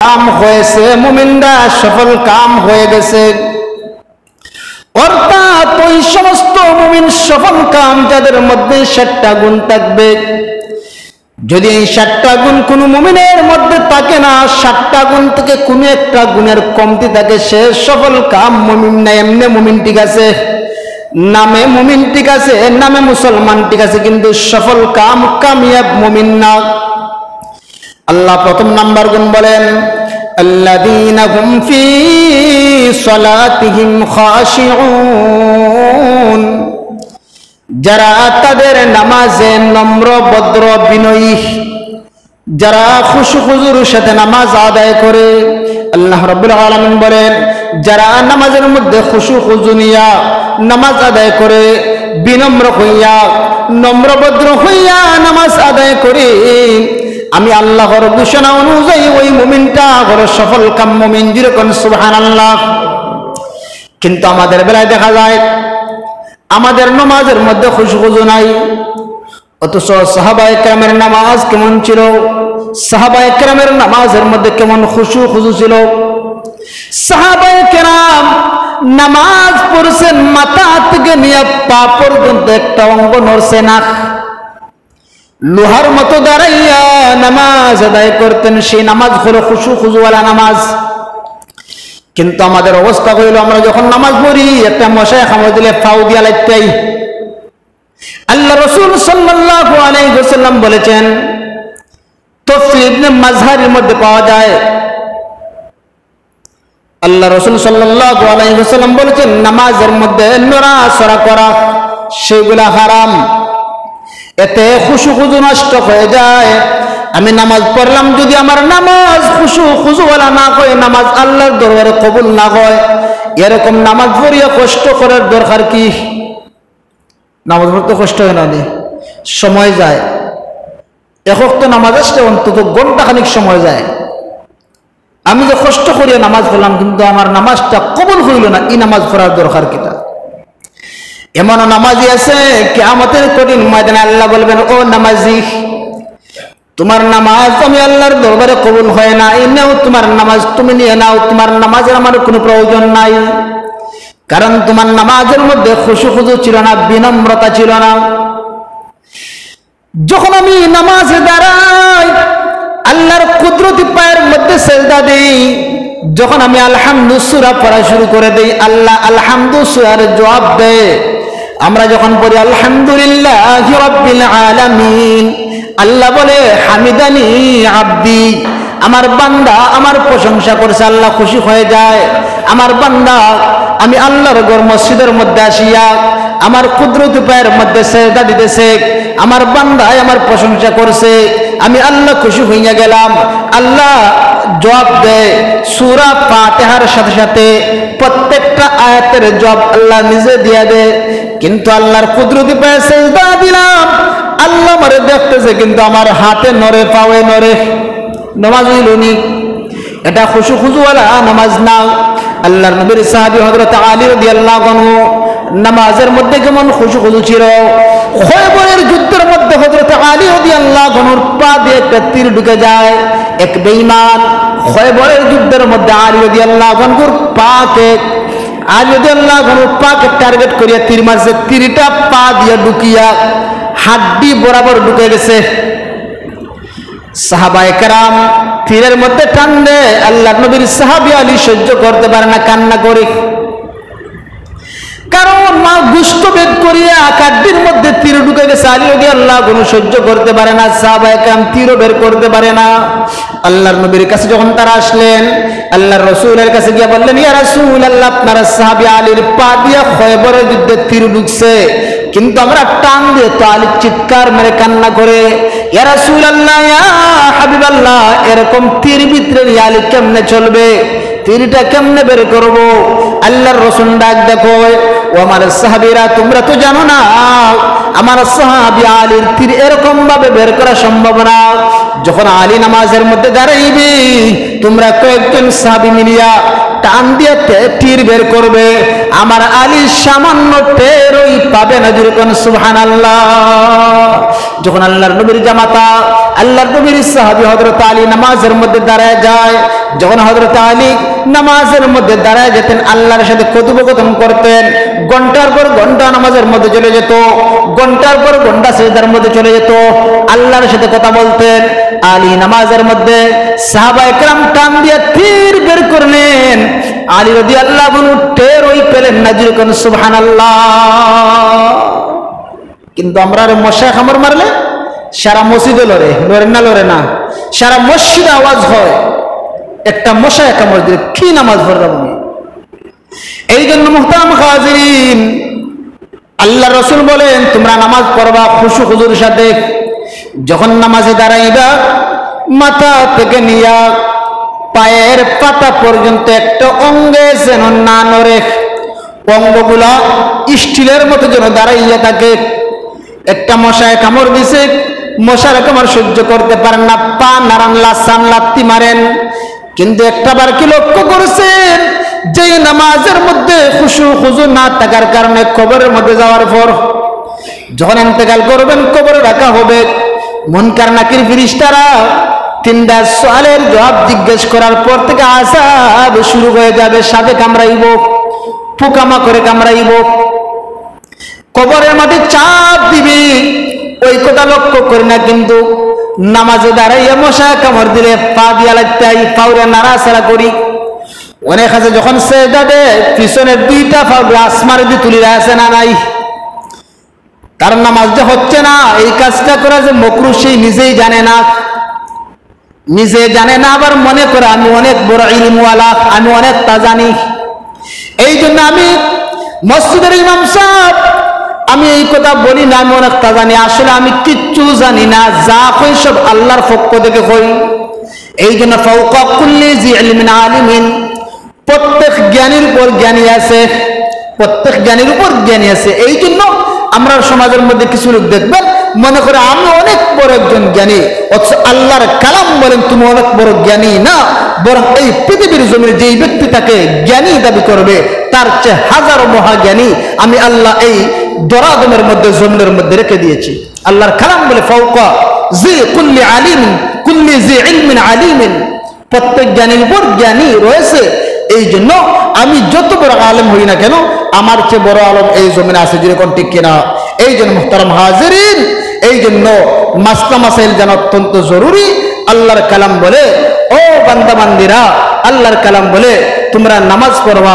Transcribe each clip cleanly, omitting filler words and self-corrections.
কাম হয়েছে, মুমিনরা সফল কাম হয়ে গেছে। অর্থাৎ ওই সমস্ত মুমিন সফল কাম যাদের মধ্যে 7টা গুণ থাকবে, যদি এই 7টা গুণ কোন মুমিনের মধ্যে থাকে না, 7টা গুণ থেকে কোন একটা গুণের কমতি থাকে, সে সফল কাম মুমিন না। এমনি মুমিন ঠিক আছে, নামে মুমিন ঠিক আছে, নামে মুসলমান ঠিক আছে, কিন্তু সফল কাম কামিয়াব মুমিন না। আল্লাহ প্রথম নাম্বার গুণ বলেন, আল্লাযীনা হুম ফী সালাতিহিম খাশিউন, যারা তাদের নামাজে নম্র ভদ্র বিনয়ী, যারা খুশু খুজুর সাথে নামাজ আদায় করে। আল্লাহ রাব্বুল আলামিন বলেন, যারা নামাজের মধ্যে খুশু খুজু নিয়া নামাজ আদায় করে, বিনম্র হইয়া নম্র ভদ্র হইয়া নামাজ আদায় করে, আমি আল্লাহর ঘোষণা অনুযায়ী ওই মুমিনটা বড় সফল কাম মুমিন। যেরকম সুবহানাল্লাহ। কিন্তু আমাদের বেলায় দেখা যায় আমাদের নামাজের মধ্যে খুশু খুজু নাই, অথচ সাহাবায়ে কেরামের নামাজ কেমন ছিল, সাহাবায়ে কেরামের নামাজের মধ্যে কেমন খুশু খুজু ছিল। সাহাবায়ে কেরাম নামাজ পড়ছেন, মাথা থেকে নিয়ে পা পর্যন্ত একটা অঙ্গ নড়ছে না, লোহার মতো দাঁড়াইয়া নামাজ আদায় করতেন। সেই নামাজ হলো খুশু খুজুওয়ালা নামাজ। কিন্তু আমাদের অবস্থা হইল, আমরা যখন নামাজ পড়ি একটা মশায় খামড় দিলে ফাউ দিয়া লাগতেই। আল্লাহ রাসূল সাল্লাল্লাহু আলাইহি ওয়াসাল্লাম বলেছেন, তাফসীর ইবনে মাজহারের মধ্যে পাওয়া যায়, আল্লাহ রাসূল সাল্লাল্লাহু আলাইহি ওয়াসাল্লাম বলেছেন, নামাজের মধ্যে নড়াচড়া করা সেগুলা হারাম, এতে খুশু খুজু নষ্ট হয়ে যায়। আমি নামাজ পড়লাম, যদি আমার নামাজ খুশু খুজুওয়ালা না হয়, নামাজ আল্লাহর দরবারে কবুল না হয়, এরকম নামাজ পড়িয়া কষ্ট করার দরকার কি? নামাজ পড়তে কষ্ট হয় না, সময় যায়। এক ওয়াক্ত নামাজ আসলে অন্তত ঘন্টাখানিক সময় যায়। আমি যে কষ্ট করিয়া নামাজ পড়লাম, কিন্তু আমার নামাজটা কবুল হইল না, এই নামাজ পড়ার দরকার কিনা? এমন নামাজি আছে কিয়ামতের কঠিন ময়দানে আল্লাহ বলবেন, ও নামাজি, তোমার নামাজ আমি আল্লাহর দরবারে কবুল হয় না, এই নাও তোমার নামাজ, তুমি নিয়ে নাও, তোমার নামাজের আমার কোনো প্রয়োজন নাই, কারণ তোমার নামাজের মধ্যে খুশু খুজু ছিল না, বিনম্রতা ছিল না। যখন আমি নামাজে দাঁড়াই, আল্লাহর কুদরতি পায়ের মধ্যে সেজদা দেই, যখন আমি আলহামদু সূরা পড়া শুরু করে দেই, আল্লাহ আলহামদু সূরার জবাব দেয়। আমরা যখন পড়ি আলহামদুলিল্লাহি রাব্বিল আলামিন, আল্লাহ বলে হামিদানি আব্দি, আমার বান্দা আমার প্রশংসা করছে, আল্লাহ খুশি হয়ে যায়। আমার বান্দা, আমি আল্লাহর ঘর মসজিদের মধ্যে আসিয়া আমার কুদরতি পায়ের মধ্যে সেজদা দিতেছে, আমার বান্দায় আমার প্রশংসা করছে, আমি আল্লাহ খুশি হইয়া গেলাম। আল্লাহ জবাব দেয় সূরা ফাতিহার সাথে সাথে, প্রত্যেকটা আয়াতের জবাব আল্লাহ নিজে দিয়া দেয়। কিন্তু আল্লাহর কুদরতি পায়ে সেজদা দিলাম, আল্লাহ আমারে দেখতেছে, কিন্তু আমার হাতে নড়ে, পায়ে নড়ে, নামাজ হইলনি। এটা খুশু খুজুওয়ালা নামাজ না। আল্লাহর নবীর সাহাবী হযরত আলী রাদিয়াল্লাহু আনহু নামাজের মধ্যে কেমন খুশু খুজু ছিল। খয়বরের যুদ্ধের মধ্যে হযরত আলী রাদিয়াল্লাহু আনহুর পা দিয়ে একটা তীর ঢুকে যায়। এক বেঈমান খয়বরের যুদ্ধের মধ্যে আলী রাদিয়াল্লাহু আনহুর পাকে, আলী রাদিয়াল্লাহু আনহুর পাকে টার্গেট করিয়া তীর মারছে। তীরটা পা দিয়ে ঢুকিয়া হাড্ডি বরাবর ঢুকে গেছে। সাহাবায়ে কেরাম তীরের মধ্যে টান দেয়, আল্লাহর নবীর সাহাবী আলী সহ্য করতে পারে না, কান্না করে। কারণ মা গুস্ত বেদ করিয়া কাড্ডির মধ্যে তীর ঢুকে গেছে, আলী রাদিয়াল্লাহু আনহু সহ্য করতে পারে না, সাহাবায়ে কেরাম তীরও বের করতে পারে না। আল্লাহর নবীর কাছে যখন তারা আসলেন, আল্লাহর রাসূলের কাছে গিয়ে বললেন, ইয়া রাসূলুল্লাহ, আপনার সাহাবী আলীর পা দিয়া খয়বরের যুদ্ধে তীর ঢুকছে, কিন্তু আমরা টান দিয়ে তো আলী চিৎকার মেরে কান্না করে, ইয়া রাসূলুল্লাহ, ইয়া হাবিবাল্লাহ, এরকম তীর ভিতরে আলী কেমনে চলবে, তীরটা কেমনে বের করব? আল্লাহর রাসূল ডাক দেখো, ও আমার সাহাবীরা, তোমরা তো জানো না আমার সাহাবী আলীর তীর এরকম ভাবে বের করা সম্ভব না। যখন আলী নামাজের মধ্যে দাঁড়াইবে, তোমরা কয়েকজন সাহাবী মিলিয়া টান দিয়ে তীর বের করবে, আমার আলী সামান্য টেরই পাবে না। যেরকম সুবহানাল্লাহ। যখন আল্লাহর নবীর জামাতা আল্লাহর নবীর সাহাবী হযরত আলী নামাজের মধ্যে দাঁড়ায় যায়, যখন হযরত আলী নামাজের মধ্যে দাঁড়ায় যেতেন, আল্লাহর সাথে কথোপকথন করতেন, ঘন্টার পর ঘন্টা নামাজের মধ্যে চলে যেত, ঘন্টার পর ঘন্টা সিজদার মধ্যে চলে যেত, আল্লাহর সাথে কথা বলতেন। আলী নামাজের মধ্যে সাহাবায়ে কেরাম টান দিয়ে তীর বের করলেন, আলী রাদিয়াল্লাহু আনহু টেরই পেলেন না। যেরকম সুবহানাল্লাহ। কিন্তু আমরা মশা কামড় মারলে সারা মসজিদে লড়ে না লড়ে না, সারা মসজিদে আওয়াজ হয়, একটা মশায় কামড় দিলে কি নামাজ পড়লাম আমি। এই জন্য মুহতারাম হাজিরিন, আল্লাহ রাসূল বলেন তোমরা নামাজ পড়বা খুশু খুজুর সাথে। যখন নামাজে দাঁড়াইবা, মাথা থেকে নিয়া পায়ের পাতা পর্যন্ত একটা অঙ্গে যেন না নড়ে, অঙ্গগুলা স্টিলের মতো যেন দাঁড়াইয়া থাকে। একটা মশায় কামড় দিছে, মশার কামড় সহ্য করতে পারেন না, পা নাড়ান, লাসান লাত্তি মারেন। কিন্তু একটাবার কি লক্ষ্য করেছেন, যে নামাজের মধ্যে খুশু খুজু না থাকার কারণে কবরের মধ্যে যাওয়ার পর যখন ইন্তেকাল করবেন, কবরে রাখা হবে, মুনকার নাকির ফেরেশতারা তিনটা সওয়ালের জবাব জিজ্ঞেস করার পর থেকে আযাব শুরু হয়ে যাবে। সাপে কামড়াইব, পোকামাকড়ে কামড়াইব, কবরের মাঝে চাপ দিবি। ওই কথা লক্ষ্য করি না, কিন্তু নামাজে দাঁড়াইয়া মশা কামড় দিলে পা দিয়া লাগতাই, পাউরে নাড়াচাড়া করি। অনেক আছে যখন সেজদা দেয় পিছনের দুইটা পা আসমানে দিয়ে তুলি আছে না নাই, তার নামাজ যে হচ্ছে না, এই কাজটা করা যে মাকরুহ সেই নিজেই জানে না, আবার মনে করে আমি অনেক বড় ইলমওয়ালা, আমি অনেক তা জানি। এই জন্য আমি মসজিদের ইমাম সাহেব, আমি এই কথা বলি না আমি অনেক তা জানি, আসলে আমি কিচ্ছু জানি না, যা কই সব আল্লাহর পক্ষ থেকে কই। এই জন্য ফাওকা কুল্লি জি ইলমিন আলিমিন, প্রত্যেক জ্ঞানীর উপর জ্ঞানী আছে, প্রত্যেক জ্ঞানীর উপর জ্ঞানী আছে। এই জন্য আমরা সমাজের মধ্যে কিছু লোক দেখবেন মনে করে আমি অনেক বড় একজন জ্ঞানী, অথচ আল্লাহর কালাম বলেন তুমি অনেক বড় জ্ঞানী না, বরং এই পৃথিবীর জমিনে যেই ব্যক্তি তাকে জ্ঞানী দাবি করবে তার চেয়ে হাজারো মহাজ্ঞানী আমি আল্লাহ এই দরাদমের মধ্যে জমিনের মধ্যে রেখে দিয়েছি। আল্লাহর কালাম বলে ফাওকা জি কুল্লি আলিম কুল্লি জি ইলমিন আলিমিন, প্রত্যেক জ্ঞানীর উপর জ্ঞানী রয়েছে। এই জন্য আমি যত বড় আলেম হই না কেন, আমার চেয়ে বড় আলেম এই জমিনে আছে, যেরকম ঠিক কিনা। এই জন্য মুহতারাম হাজিরিন, এই জন্য মাসলা মাসাইল জানা অত্যন্ত জরুরি। আল্লাহর কালাম বলে ও বান্দা বান্দিরা, আল্লাহর কালাম বলে তোমরা নামাজ পড়বা,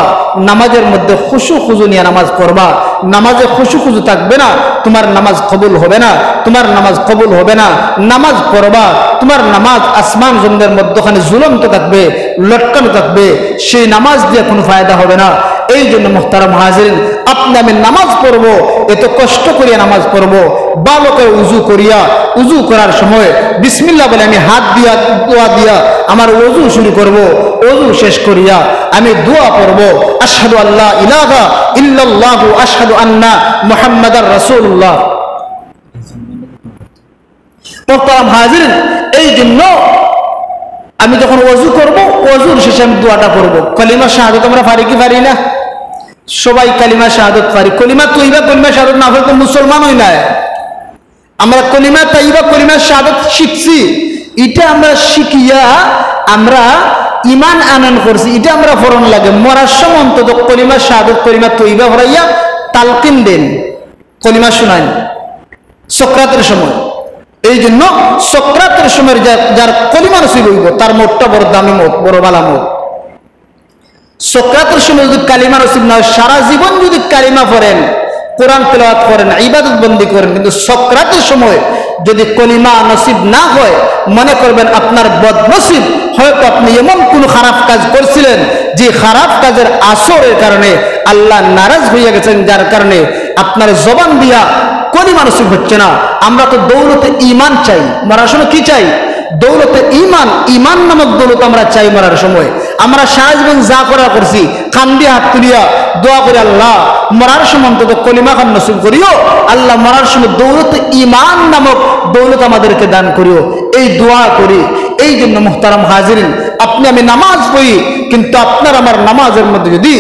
নামাজের মধ্যে খুশু খুজু নিয়ে নামাজ পড়বা। নামাজে খুশু খুজু থাকবে না, তোমার নামাজ কবুল হবে না, তোমার নামাজ কবুল হবে না। নামাজ পড়বা, তোমার নামাজ আসমান জমিনের মধ্যখানে ঝুলন্ত থাকবে, লটকানো থাকবে, সেই নামাজ দিয়ে কোনো ফায়দা হবে না। এই জন্য মুহতারাম হাজিরিন, আপনি আমি নামাজ পড়বো, এত কষ্ট করিয়া নামাজ পড়বো, ভালো করে উজু করিয়া, উজু করার সময় বিসমিল্লাহ বলে আমি হাত দিয়া দোয়া দিয়া আমার ওযু শুরু করব। ওযু শেষ করিয়া আমি দোয়া পড়ব, আশহাদু আল্লা ইলাহা ইল্লাল্লাহু আশহাদু আন্না মুহাম্মাদার রাসূলুল্লাহ। মুহতারাম হাজিরিন, এই জন্য আমি যখন ওযু করব, ওযুর শেষে আমি দোয়াটা পড়ব। কালিমা শাহাদাত আমরা পারি কি পারি না? সবাই কালিমা শাহাদাত পারি। কলিমা তৈবা, কলিমা শাহাদাত না হলে তো মুসলমান হই না। আমরা কলিমা তাইবা, কলিমা শাহাদাত শিখছি, এটা আমরা শিখিয়া আমরা ইমান আনয়ন করছি, এটা আমরা ফরন লাগে। মরার সময় অন্তত কলিমা শাহাদাত কলিমা তৈবা হরাইয়া তালকিন দেন, কলিমা শুনান সক্রাতের সময়। এই জন্য সক্রাতের সময় যার কলিমা নসিব হইব তার মোটটা বড় দামি মত, বড় বালা মত। সক্রাতের সময় যদি কালিমা নসিব না হয়, সারা জীবন যদি কালিমা পড়েন, কোরআন তেলাওয়াত করেন, ইবাদত বন্দি করেন, কিন্তু সক্রাতের সময় যদি কলিমা নসিব না হয়, মনে করবেন আপনার বদনসিব। হয়তো আপনি এমন কোন খারাপ কাজ করছিলেন যে খারাপ কাজের আসরের কারণে আল্লাহ নারাজ হইয়া গেছেন, যার কারণে আপনার জবান দিয়া কলিমা নসিব হচ্ছে না। আমরা তো দৌলতে ঈমান চাই, মরার সময় কি চাই? দৌলতে ঈমান, ঈমান নামক দৌলত আমরা চাই মরার সময়। আমরা সারা জীবন যা করা করছি, কান্দি হাত তুলিয়া দোয়া করে আল্লাহ মরার সময় অন্তত কলিমা খান নসিব করিও, আল্লাহ মরার সময় দৌলতে ঈমান নামক দৌলত আমাদেরকে দান করিও, এই দোয়া করি। এই জন্য মুহতারাম হাজিরিন, আপনি আমি নামাজ পড়ি, কিন্তু আপনার আমার নামাজের মধ্যে যদি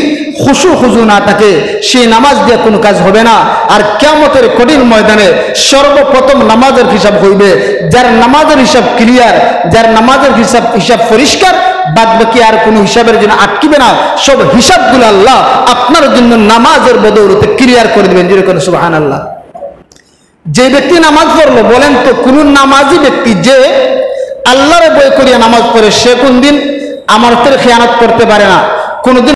খুশু না থাকে, সেই নামাজ দিয়ে কোনো কাজ হবে না। আর কিয়ামতের কঠিন ময়দানে সর্বপ্রথম নামাজের হিসাব হইবে যার নামাজের হিসাব ক্লিয়ার, যার নামাজের হিসাব পরিষ্কার, বাদ বাকি আর কোনো হিসাবের জন্য আটকিবে না। সব হিসাবগুলো আল্লাহ আপনার জন্য নামাজের বদৌলতে ক্লিয়ার করে দেবেন। যেরকম সুবহানাল্লাহ। যে ব্যক্তি নামাজ পড়লো, বলেন তো কোন নামাজি ব্যক্তি যে আল্লাহরে ভয় করিয়া নামাজ পড়ে সে কোনদিন আমানতের খেয়ানত করতে পারে না, কোনদিন